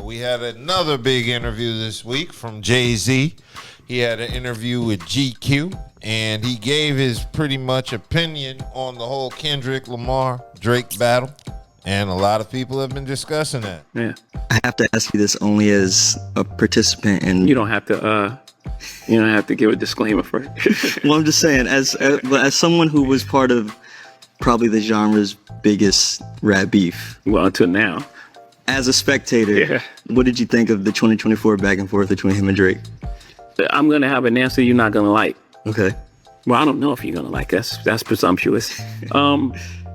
we had another big interview this week from Jay-Z. He had an interview with GQ, and he gave his pretty much opinion on the whole Kendrick, Lamar, Drake battle. And a lot of people have been discussing that. Yeah. I have to ask you this only as a participant, and You don't have to give a disclaimer first. well, I'm just saying, as someone who was part of probably the genre's biggest rap beef, Well, until now. as a spectator, Yeah. what did you think of the 2024 back and forth between him and Drake? I'm gonna have an answer you're not gonna like. Okay. Well, I don't know if you're gonna like us. That's presumptuous.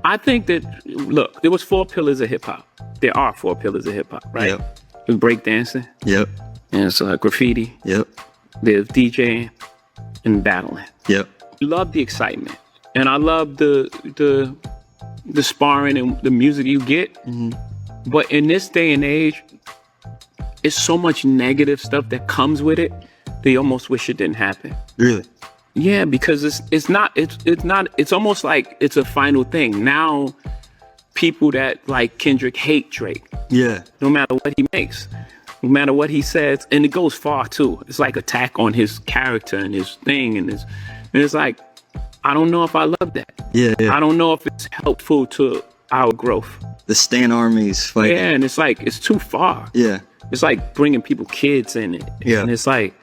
I think that, look, there was 4 pillars of hip hop. There are 4 pillars of hip hop, right? Yep. There's breakdancing, Yep. and it's graffiti. Yep. There's DJing and battling. Yep. Love the excitement, and I love the sparring and the music you get. Mm-hmm. But in this day and age, it's so much negative stuff that comes with it. They almost wish it didn't happen. Really? Yeah, because it's almost like it's a final thing. Now people that like Kendrick hate Drake. Yeah. No matter what he makes, no matter what he says, and it goes far too. It's like attack on his character and his thing and it's like, I don't know if I love that. Yeah. I don't know if it's helpful to our growth. The Stan armies fighting. Yeah, and it's like, it's too far. Yeah. It's like bringing kids in it. Yeah. And it's like,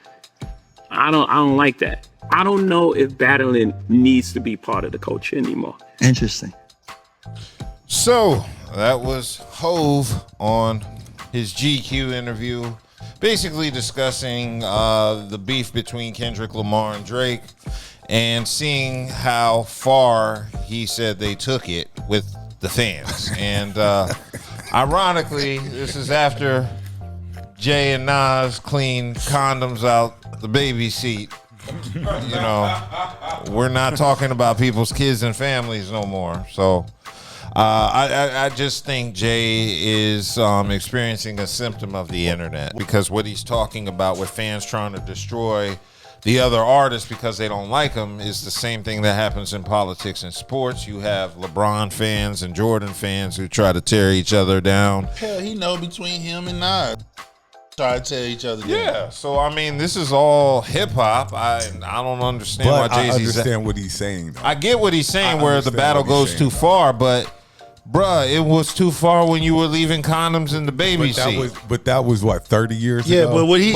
I don't like that. I don't know if battling needs to be part of the culture anymore. Interesting. So that was Hove on his GQ interview, basically discussing the beef between Kendrick Lamar and Drake, and seeing how far he said they took it with the fans. And ironically, this is after Jay and Nas cleaned condoms out the baby seat. You know, we're not talking about people's kids and families no more. So I just think Jay is experiencing a symptom of the internet, because what he's talking about with fans trying to destroy the other artists because they don't like him is the same thing that happens in politics and sports. You have LeBron fans and Jordan fans who try to tear each other down. Hell, he know between him and Nas. Try to tear each other down. Yeah, so I mean, this is all hip hop. I don't understand But why I Jay-Z's. understand what he's saying, though. I get what he's saying, I where the understand battle what he's goes too saying, far, but bruh, it was too far when you were leaving condoms in the baby seat. But that was what, 30 years Yeah, ago? but what we've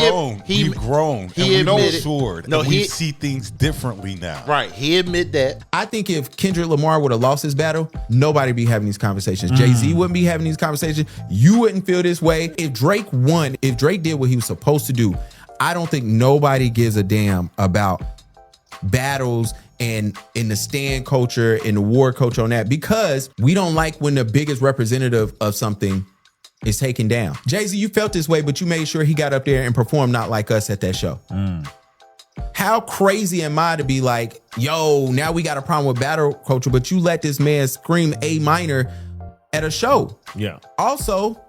grown. We've grown. he And we've admitted- matured. No, and we he- see things differently now. Right, he admit that. I think if Kendrick Lamar would have lost his battle, nobody be having these conversations. Jay-Z wouldn't be having these conversations. You wouldn't feel this way. If Drake won, if Drake did what he was supposed to do, I don't think nobody gives a damn about battles and in the stand culture and the war culture on that, because we don't like when the biggest representative of something is taken down. Jay-Z, you felt this way, but you made sure he got up there and performed Not Like Us at that show. How crazy am I to be like, yo, now we got a problem with battle culture, but you let this man scream A minor at a show. Yeah. Also,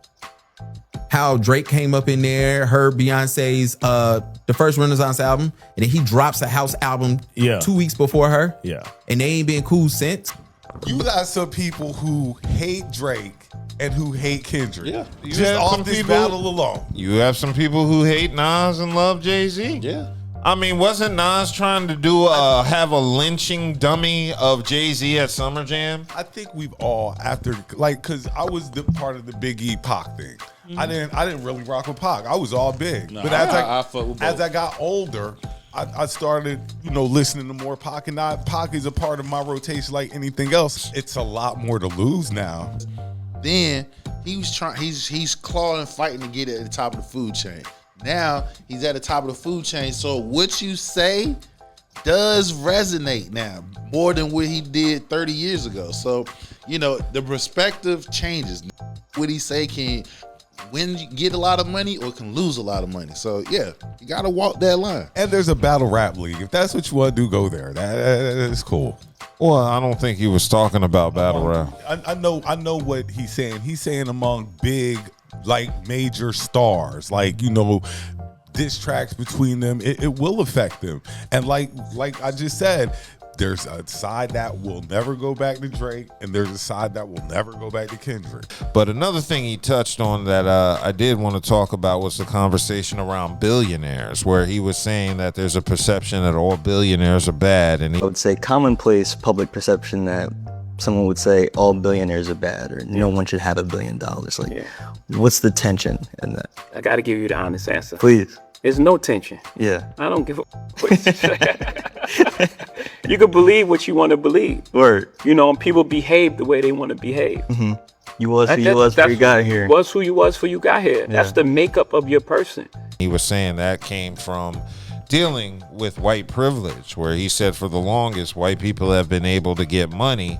how Drake came up in there, heard Beyonce's the first Renaissance album, and then he drops a house album 2 weeks before her. Yeah. And they ain't been cool since. You got some people who hate Drake and who hate Kendrick. Yeah, you Just have off some this people- battle alone. You have some people who hate Nas and love Jay-Z. Yeah. I mean, wasn't Nas trying to have a lynching dummy of Jay-Z at Summer Jam? I think we've all, after, like, because I was the part of the Big E Pac thing. I didn't really rock with Pac. I was all big. No, but I fuck with both. as I got older, I started, listening to more Pac, and Pac is a part of my rotation like anything else. It's a lot more to lose now. Then he was trying. He's clawing, fighting to get at the top of the food chain. Now he's at the top of the food chain. So what you say does resonate now more than what he did 30 years ago. So the perspective changes. What he say can win, get a lot of money, or can lose a lot of money. So yeah, you gotta walk that line. And there's a battle rap league. If that's what you want to do, go there. That's cool. Well, I don't think he was talking about battle rap. I know what he's saying. He's saying among big, like, major stars, like, diss tracks between them, it will affect them. And like I just said, there's a side that will never go back to Drake, and there's a side that will never go back to Kendrick. But another thing he touched on that I did want to talk about was the conversation around billionaires, where he was saying that there's a perception that all billionaires are bad, and I would say commonplace public perception that someone would say all billionaires are bad or no one should have $1 billion. Like, what's the tension in that? I got to give you the honest answer. Please. There's no tension. Yeah. I don't give a You can believe what you want to believe. Word. You know, and people behave the way they want to behave. Mm-hmm. You was who you was before you got here. Was who you was before you got here. That's the makeup of your person. he was saying that came from dealing with white privilege, where he said for the longest white people have been able to get money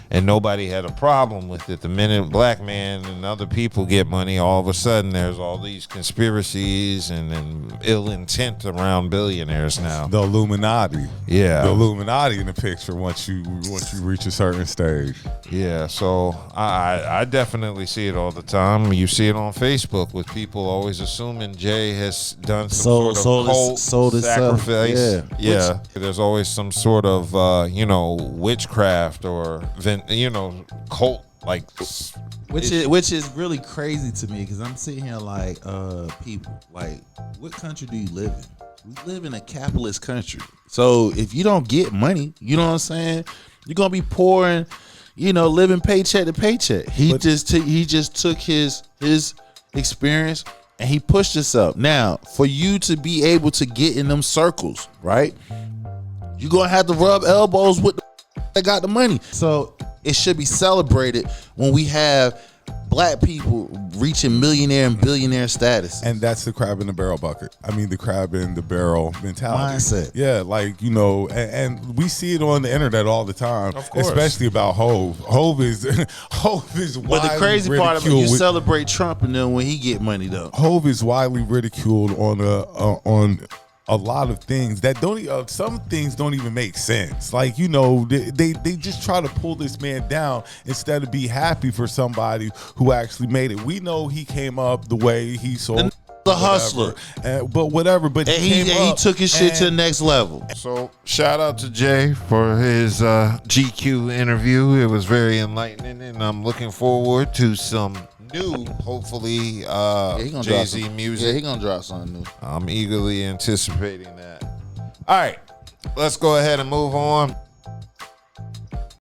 and nobody had a problem with it. The minute black man and other people get money, all of a sudden there's all these conspiracies and ill intent around billionaires now. The Illuminati. Yeah. The Illuminati in the picture once you reach a certain stage. Yeah, so I definitely see it all the time. You see it on Facebook with people always assuming Jay has done some sort of cult sacrifice. Yeah. There's always some sort of witchcraft or cult like, which is really crazy to me, because I'm sitting here like, people, like, what country do you live in? We live in a capitalist country. So if you don't get money, you know what I'm saying, you're gonna be poor and living paycheck to paycheck. He just took his experience and he pushed us up. Now, for you to be able to get in them circles, right, you're gonna have to rub elbows with the that got the money. So it should be celebrated when we have black people reaching millionaire and billionaire status. And that's the crab in the barrel bucket. I mean, the crab in the barrel mentality. Mindset. Yeah, like, and we see it on the internet all the time, Of course. especially about Hove. Hove is But the crazy part of it, you celebrate Trump and then when he get money though. Hove is widely ridiculed on a lot of things that some things don't even make sense. Like, they just try to pull this man down instead of be happy for somebody who actually made it. We know he came up the way he sold The hustler. But he took his shit to the next level. So shout out to Jay for his GQ interview. It was very enlightening, and I'm looking forward to some new, hopefully, Jay-Z music. Yeah, he gonna drop something new. I'm eagerly anticipating that. All right, let's go ahead and move on.